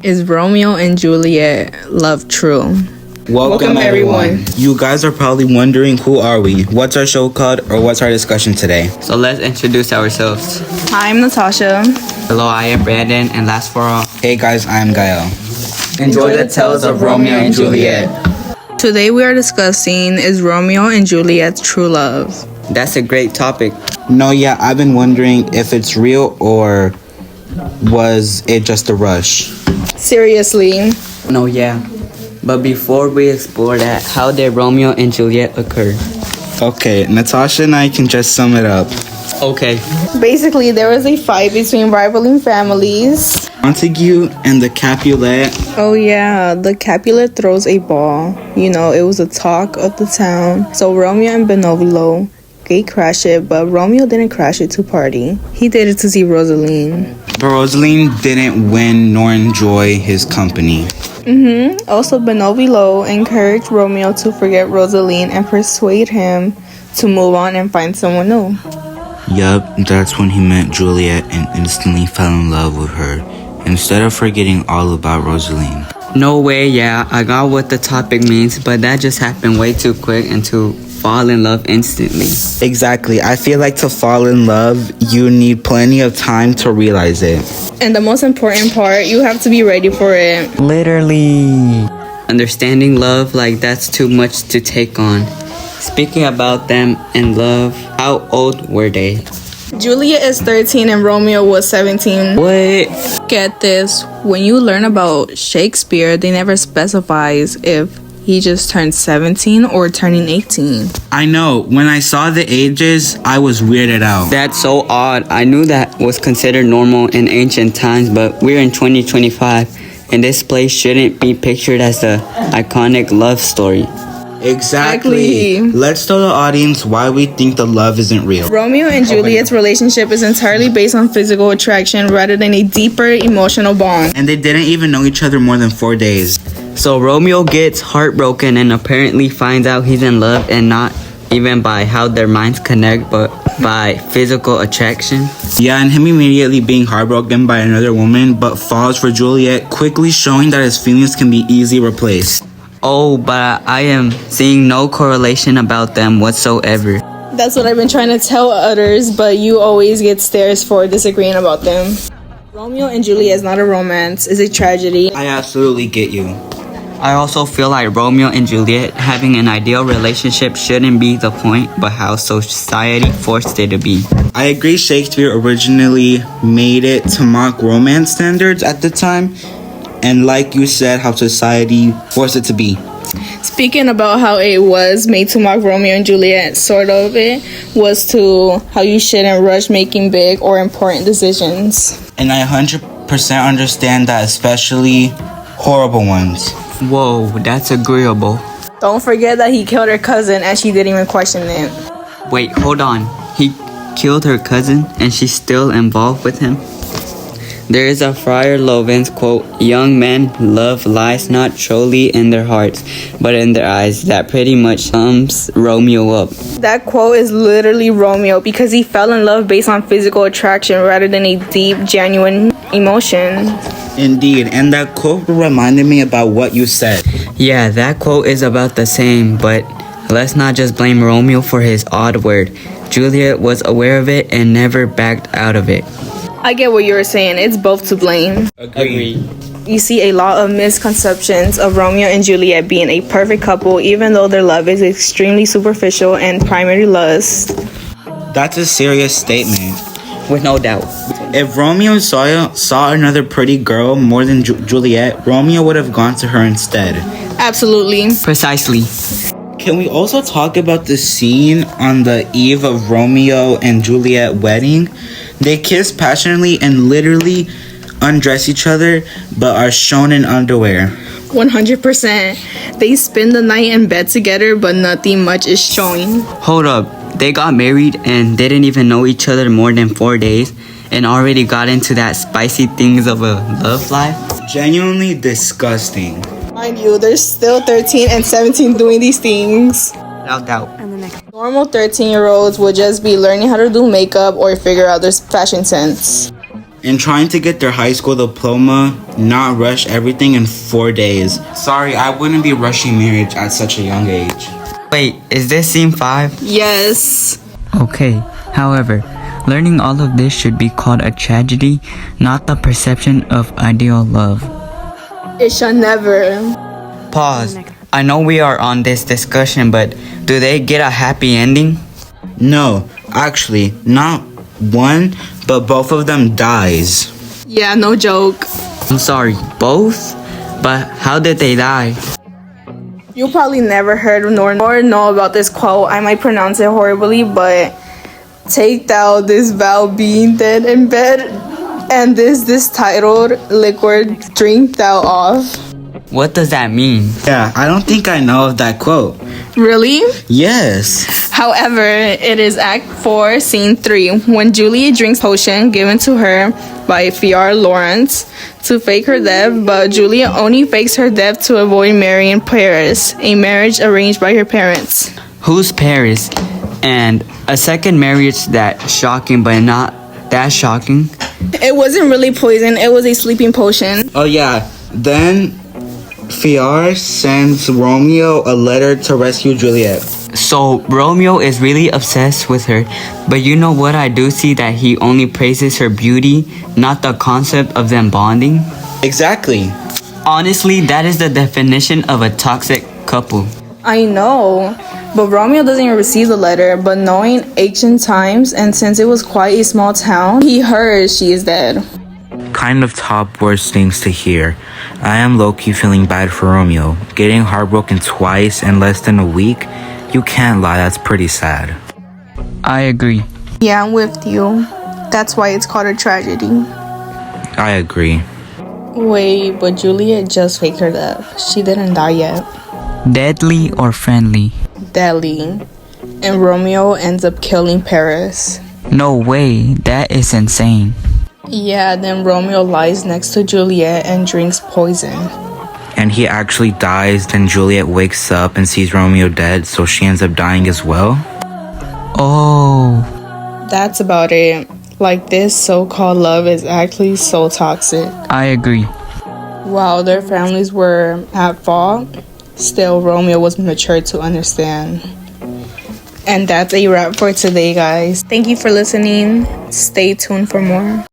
Is Romeo and Juliet love true? Welcome everyone. You guys are probably wondering, who are we? What's our show called? Or what's our discussion today? So let's introduce ourselves. Hi, I'm Natasha. Hello, I am Brandon, and last for all, Hey guys, I am Gael. enjoy the tales of Romeo and Juliet. Today we are discussing, is Romeo and Juliet's true love? That's a great topic. No, yeah, I've been wondering if it's real or was it just a rush? Seriously. No, yeah. But before we explore that, how did Romeo and Juliet occur? Okay, Natasha and I can just sum it up. Okay. Basically, there was a fight between rivaling families. Montague and the Capulet. Oh yeah, the Capulet throws a ball. You know, it was a talk of the town. So Romeo and Benovolo, they crashed it, but Romeo didn't crash it to party. He did it to see Rosaline. But Rosaline didn't win nor enjoy his company. Also, Benovolo encouraged Romeo to forget Rosaline and persuade him to move on and find someone new. Yup, that's when he met Juliet and instantly fell in love with her, instead of forgetting all about Rosaline. No way, yeah, I got what the topic means, but that just happened way too quick and to fall in love instantly. Exactly, I feel like to fall in love, you need plenty of time to realize it. And the most important part, you have to be ready for it. Literally. Understanding love, like that's too much to take on. Speaking about them and love, how old were they? Juliet is 13 and Romeo was 17. What? Get this, when you learn about Shakespeare, they never specifies if he just turned 17 or turning 18. I know, when I saw the ages, I was weirded out. That's so odd. I knew that was considered normal in ancient times, but we're in 2025, and this place shouldn't be pictured as the iconic love story. Exactly. Let's tell the audience why we think the love isn't real. Romeo and Juliet's relationship is entirely based on physical attraction rather than a deeper emotional bond. And they didn't even know each other more than 4 days. So Romeo gets heartbroken and apparently finds out he's in love, and not even by how their minds connect, but by physical attraction. Yeah, and him immediately being heartbroken by another woman, but falls for Juliet, quickly showing that his feelings can be easily replaced. Oh, but I am seeing no correlation about them whatsoever. That's what I've been trying to tell others, but you always get stares for disagreeing about them. Romeo and Juliet is not a romance, it's a tragedy. I absolutely get you. I also feel like Romeo and Juliet having an ideal relationship shouldn't be the point, but how society forced it to be. I agree Shakespeare originally made it to mock romance standards at the time, and like you said, how society forced it to be. Speaking about how it was made to mock Romeo and Juliet, sort of it was to how you shouldn't rush making big or important decisions. And I 100% understand that, especially horrible ones. Whoa, that's agreeable. Don't forget that he killed her cousin and she didn't even question it. Wait, hold on. He killed her cousin and she's still involved with him? There is a Friar Lovin's quote, "Young men love lies not truly in their hearts, but in their eyes," that pretty much sums Romeo up. That quote is literally Romeo because he fell in love based on physical attraction rather than a deep, genuine emotion. Indeed, and that quote reminded me about what you said. Yeah, that quote is about the same, but let's not just blame Romeo for his odd word. Juliet was aware of it and never backed out of it. I get what you were saying, it's both to blame. Agreed. You see a lot of misconceptions of Romeo and Juliet being a perfect couple, even though their love is extremely superficial and primary lust. That's a serious statement. With no doubt. If Romeo saw another pretty girl more than Juliet, Romeo would have gone to her instead. Absolutely. Precisely. Can we also talk about the scene on the eve of Romeo and Juliet wedding? They kiss passionately and literally undress each other, but are shown in underwear. 100%. They spend the night in bed together, but nothing much is showing. Hold up. They got married and didn't even know each other more than 4 days and already got into that spicy things of a love life? Genuinely disgusting. Mind you, they're still 13 and 17 doing these things. Without doubt. Normal 13-year-olds would just be learning how to do makeup or figure out their fashion sense. and trying to get their high school diploma, not rush everything in 4 days. Sorry, I wouldn't be rushing marriage at such a young age. Wait, is this scene 5? Yes. Okay, however, learning all of this should be called a tragedy, not the perception of ideal love. It shall never. Pause. I know we are on this discussion, but do they get a happy ending? No, actually, not one, but both of them dies. Yeah, no joke. I'm sorry, both? But how did they die? You probably never heard nor know about this quote. I might pronounce it horribly, but take thou this vow being dead in bed, and this titled liquid drink thou off. What does that mean? Yeah, I don't think I know of that quote. Really? Yes. However, it is Act 4, Scene 3, when Juliet drinks potion given to her by F.R. Lawrence to fake her death, but Juliet only fakes her death to avoid marrying Paris, a marriage arranged by her parents. Who's Paris? And a second marriage that's shocking, but not that shocking. It wasn't really poison, it was a sleeping potion. Oh yeah, then Fiar sends Romeo a letter to rescue Juliet. So Romeo is really obsessed with her, but you know what, I do see that he only praises her beauty, not the concept of them bonding. Exactly. Honestly, that is the definition of a toxic couple. I know, but Romeo doesn't even receive the letter, but knowing ancient times and since it was quite a small town, he heard she is dead. Kind of top worst things to hear. I am low-key feeling bad for Romeo. Getting heartbroken twice in less than a week? You can't lie, that's pretty sad. I agree. Yeah, I'm with you. That's why it's called a tragedy. I agree. Wait, but Juliet just faked her death. She didn't die yet. Deadly or friendly? Deadly. And Romeo ends up killing Paris. No way, that is insane. Yeah, then Romeo lies next to Juliet and drinks poison. And he actually dies, then Juliet wakes up and sees Romeo dead, so she ends up dying as well? Oh. That's about it. Like, this so-called love is actually so toxic. I agree. While their families were at fault, still Romeo was mature to understand. And that's a wrap for today, guys. Thank you for listening. Stay tuned for more.